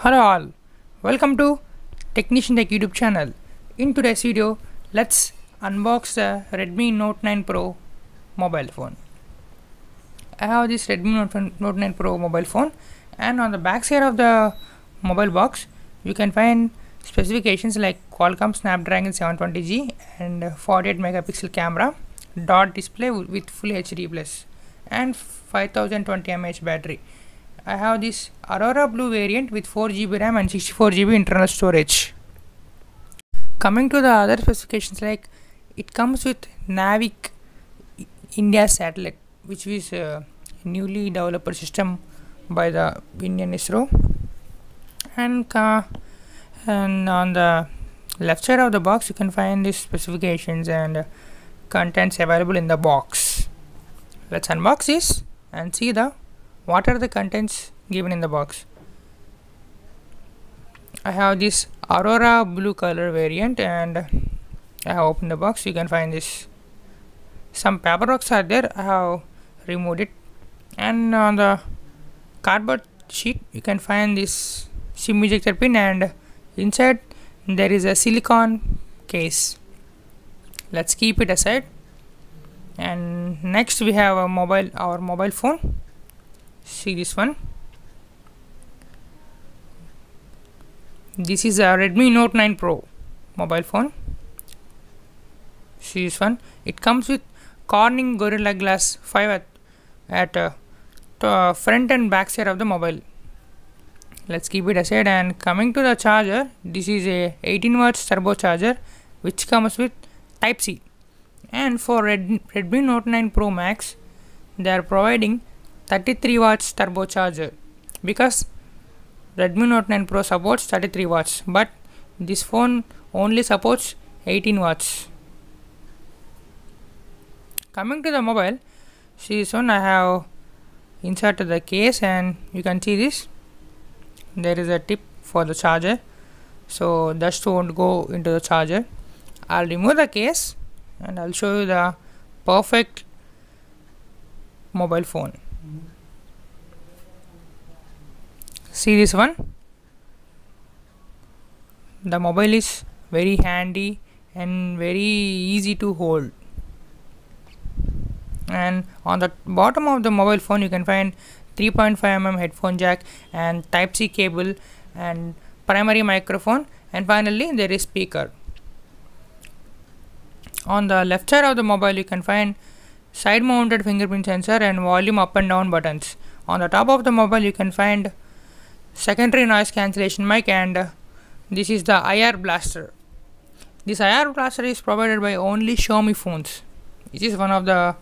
Hello all, welcome to Technician Tech YouTube channel. In today's video, let's unbox the Redmi Note 9 Pro mobile phone. I have this Redmi Note 9 Pro mobile phone, and on the back side of the mobile box, you can find specifications like Qualcomm Snapdragon 720G and 48 megapixel camera, dot display with Full HD plus, and 5020 mAh battery. I have this Aurora Blue variant with 4GB RAM and 64GB internal storage. Coming to the other specifications, like it comes with Navic India satellite, which is a newly developed system by the Indian ISRO. And on the left side of the box, you can find these specifications and contents available in the box. Let's unbox this and see what are the contents given in the box. I have this Aurora Blue color variant, and I have opened the box. You can find this. Some paperworks are there. I have removed it, and on the cardboard sheet you can find this SIM ejector pin, and inside there is a silicone case. Let's keep it aside. And next we have our mobile phone. See this one. This is a Redmi Note 9 Pro mobile phone. See this one. It comes with Corning Gorilla Glass 5 at front and back side of the mobile. Let's keep it aside. And coming to the charger, this is a 18 watts turbo charger which comes with Type C. And for Redmi Note 9 Pro Max, they are providing 33 watts turbocharger, because Redmi Note 9 Pro supports 33 watts, but this phone only supports 18 watts. Coming to the mobile, see this one. I have inserted the case, and you can see this. There is a tip for the charger, so dust won't go into the charger. I'll remove the case and I'll show you the perfect mobile phone. See this one. The mobile is very handy and very easy to hold. And on the bottom of the mobile phone you can find 3.5mm headphone jack and Type C cable and primary microphone, and finally there is speaker. On the left side of the mobile you can find side mounted fingerprint sensor and volume up and down buttons. On the top of the mobile you can find secondary noise cancellation mic, and this is the IR blaster. This IR blaster is provided by only Xiaomi phones. It is one of the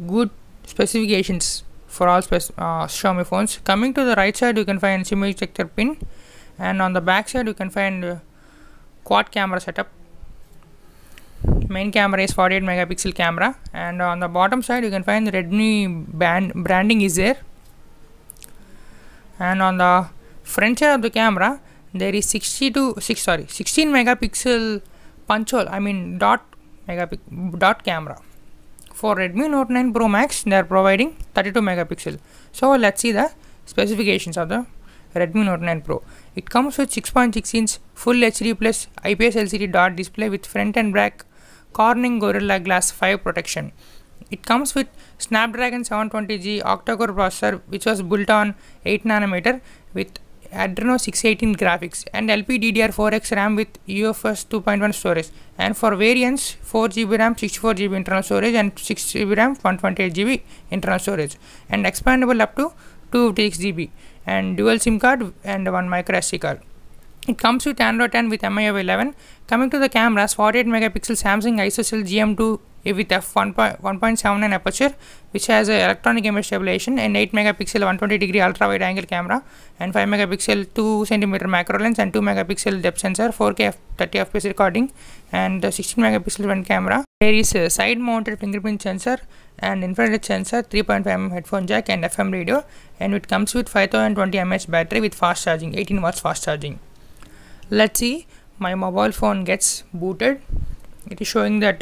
good specifications for all Xiaomi phones. Coming to the right side you can find SIM ejector pin, and on the back side you can find quad camera setup. Main camera is 48 megapixel camera, and on the bottom side you can find the Redmi branding is there. And on the front side of the camera there is 16 megapixel punch hole, dot camera. For Redmi Note 9 Pro Max they are providing 32 megapixel. So let's see the specifications of the Redmi Note 9 Pro. It comes with 6.6 inch Full HD plus IPS LCD dot display with front and back Corning Gorilla Glass 5 protection. It comes with Snapdragon 720G octa-core processor which was built on 8nm with Adreno 618 graphics and LPDDR4X RAM with UFS 2.1 storage, and for variants 4GB RAM, 64GB internal storage and 6GB RAM, 128GB internal storage, and expandable up to 256GB, and dual SIM card and 1 micro SD card. It comes with Android 10 with MIUI 11. Coming to the cameras, 48 megapixel Samsung ISOCELL GM2 with f1.79 aperture which has a electronic image stabilization, and 8 megapixel 120-degree ultra wide angle camera, and 5 megapixel 2cm macro lens and 2 megapixel depth sensor, 4K 30fps recording, and 16 megapixel front camera. There is a side mounted fingerprint sensor and infrared sensor, 3.5mm headphone jack and FM radio, and it comes with 5020 mAh battery with fast charging, 18 watts fast charging. Let's see, my mobile phone gets booted. It is showing that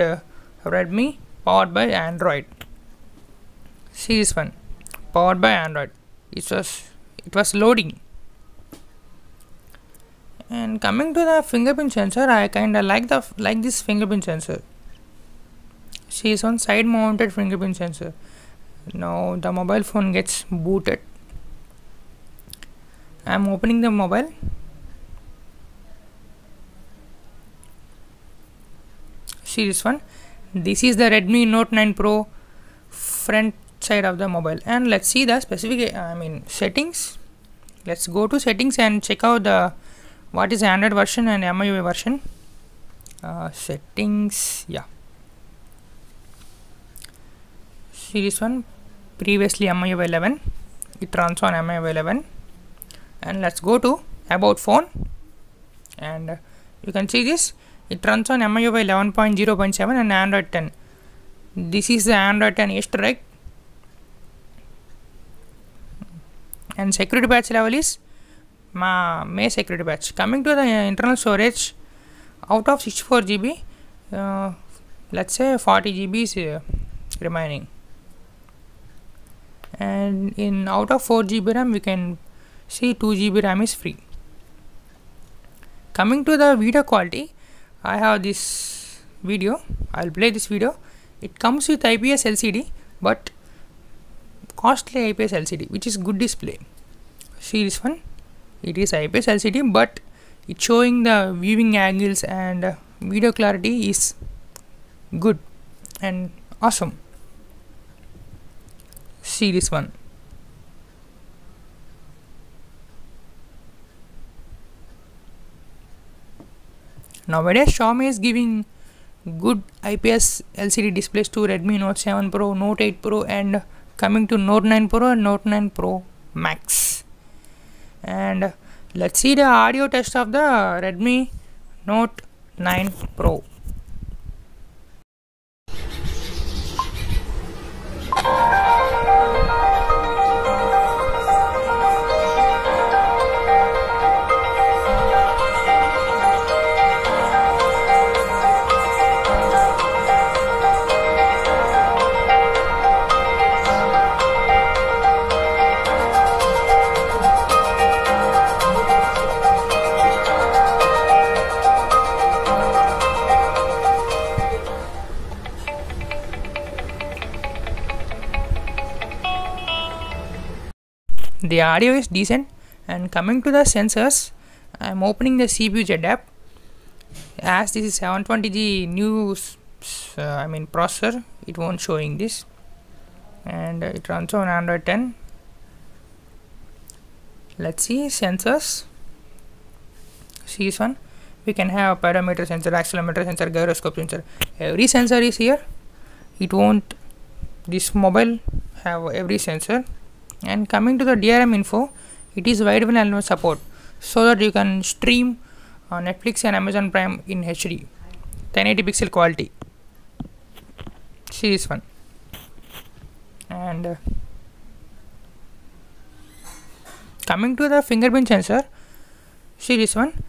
Redmi powered by Android. See this one, powered by Android. It was loading. And coming to the fingerprint sensor, I kinda like this fingerprint sensor. See, it's one side mounted fingerprint sensor. Now the mobile phone gets booted. I'm opening the mobile. See this one. This is the Redmi Note 9 Pro front side of the mobile, and let's see the settings. Let's go to settings and check out the what is Android version and MIUI version. Settings, yeah. See this one, previously MIUI 11, it runs on MIUI 11. And let's go to about phone, and you can see this, it runs on MIUI 11.0.7 and Android 10. This is the Android 10 East, right? And security patch level is May security patch. Coming to the internal storage, out of 64 GB, let's say 40 GB is remaining, and in out of 4 GB RAM we can see 2 GB RAM is free. Coming to the video quality, I have this video, I'll play this video. It comes with IPS LCD, but costly IPS LCD, which is good display. See this one, it is IPS LCD, but it's showing the viewing angles and video clarity is good and awesome. See this one. Nowadays Xiaomi is giving good IPS LCD displays to Redmi Note 7 Pro, Note 8 Pro, and coming to Note 9 Pro and Note 9 Pro Max. And let's see the audio test of the Redmi Note 9 Pro. The audio is decent. And coming to the sensors, I am opening the CPU Jet app. As this is 720G new processor, it won't showing this, and it runs on Android 10. Let's see sensors. See this one, we can have pedometer sensor, accelerometer sensor, gyroscope sensor. Every sensor is here. It won't, this mobile have every sensor. And coming to the DRM info, it is wideband element support, so that you can stream on Netflix and Amazon Prime in HD, 1080 pixel quality. See this one. And coming to the fingerprint sensor, see this one,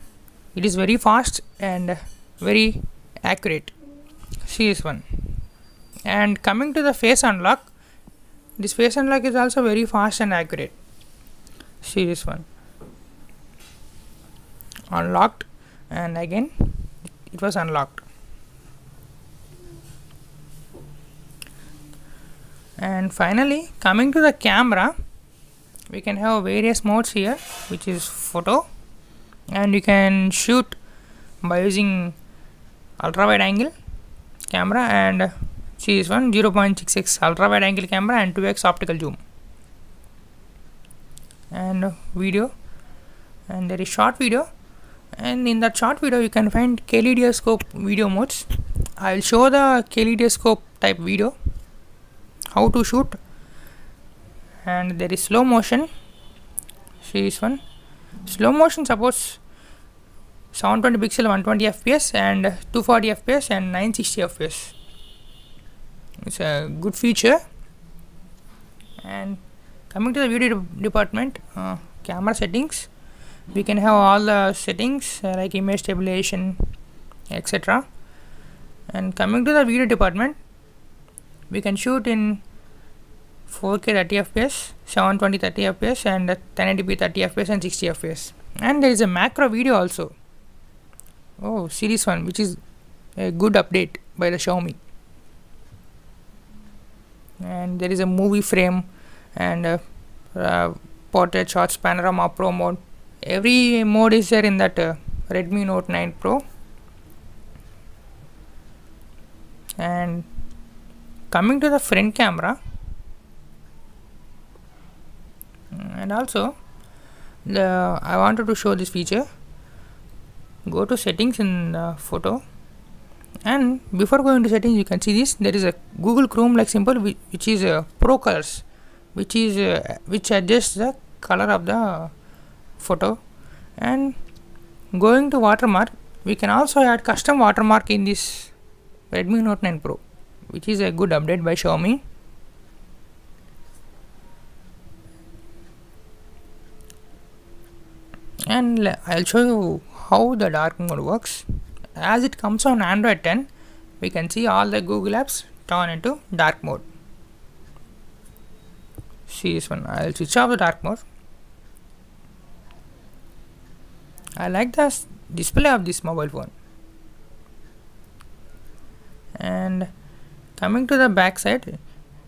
it is very fast and very accurate. See this one. And coming to the face unlock, this face unlock is also very fast and accurate. See this one, unlocked, and again it was unlocked. And finally, coming to the camera, we can have various modes here, which is photo, and you can shoot by using ultra wide angle camera, and see this one, 0.6x ultra wide angle camera and 2x optical zoom. And video, and there is short video, and in that short video you can find kaleidoscope video modes. I will show the kaleidoscope type video, how to shoot. And there is slow motion. See this one, slow motion supports 720 pixel 120 fps and 240 fps and 960 fps. It's a good feature. And coming to the video department, camera settings, we can have all the settings like image stabilization, etc. And coming to the video department, we can shoot in 4K 30 fps, 720 30 fps, and 1080p 30 fps and 60 fps. And there is a macro video also. Oh, series 1, which is a good update by the Xiaomi. And there is a movie frame and portrait shots, panorama, pro mode. Every mode is there in that Redmi Note 9 Pro. And coming to the front camera, and also I wanted to show this feature. Go to settings in photo, and before going to settings you can see this. There is a Google Chrome like symbol which is Pro Colors, which adjusts the color of the photo. And going to watermark, we can also add custom watermark in this Redmi Note 9 Pro, which is a good update by Xiaomi. And I'll show you how the dark mode works. As it comes on Android 10, we can see all the Google apps turn into dark mode. See this one. I'll switch off the dark mode. I like the display of this mobile phone. And coming to the back side,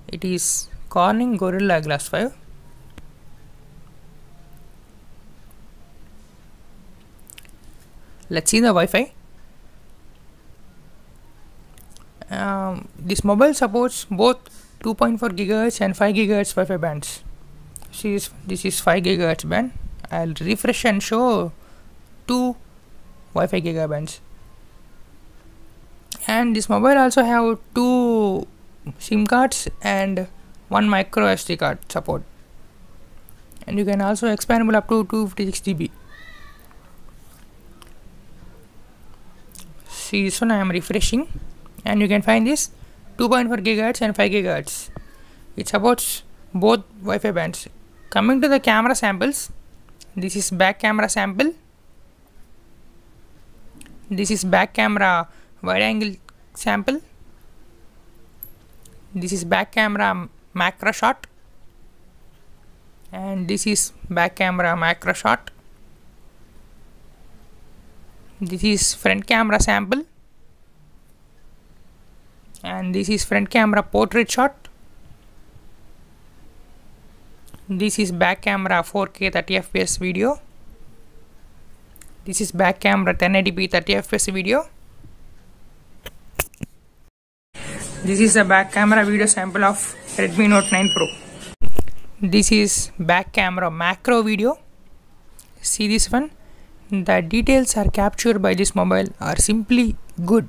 it is Corning Gorilla Glass 5. Let's see the Wi-Fi. This mobile supports both 2.4 GHz and 5 GHz Wi-Fi bands. See this is 5 GHz band. I'll refresh and show 2 Wi-Fi gigabands. And this mobile also have 2 SIM cards and 1 micro SD card support. And you can also expandable up to 256 GB. See this one, I am refreshing, and you can find this 2.4 GHz and 5 GHz. It supports both Wi-Fi bands. Coming to the camera samples, this is back camera sample. This is back camera wide angle sample. This is back camera macro shot, and this is back camera macro shot. This is front camera sample, and this is front camera portrait shot. This is back camera 4K 30 fps video. This is back camera 1080p 30 fps video. This is the back camera video sample of Redmi Note 9 Pro. This is back camera macro video. See this one. The details are captured by this mobile are simply good.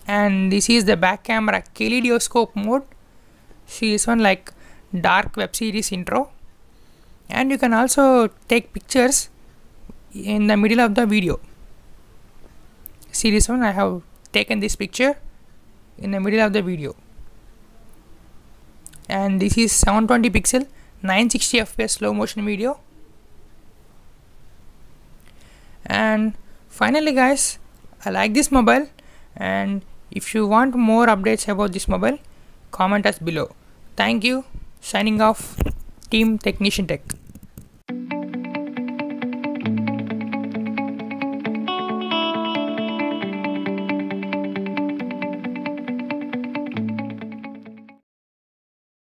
And this is the back camera kaleidoscope mode. See this one, like dark web series intro. And you can also take pictures in the middle of the video. See this one, I have taken this picture in the middle of the video. And this is 720 pixel 960 fps slow motion video. And finally guys, I like this mobile, and if you want more updates about this mobile, comment us below. Thank you. Signing off, Team Technician Tech.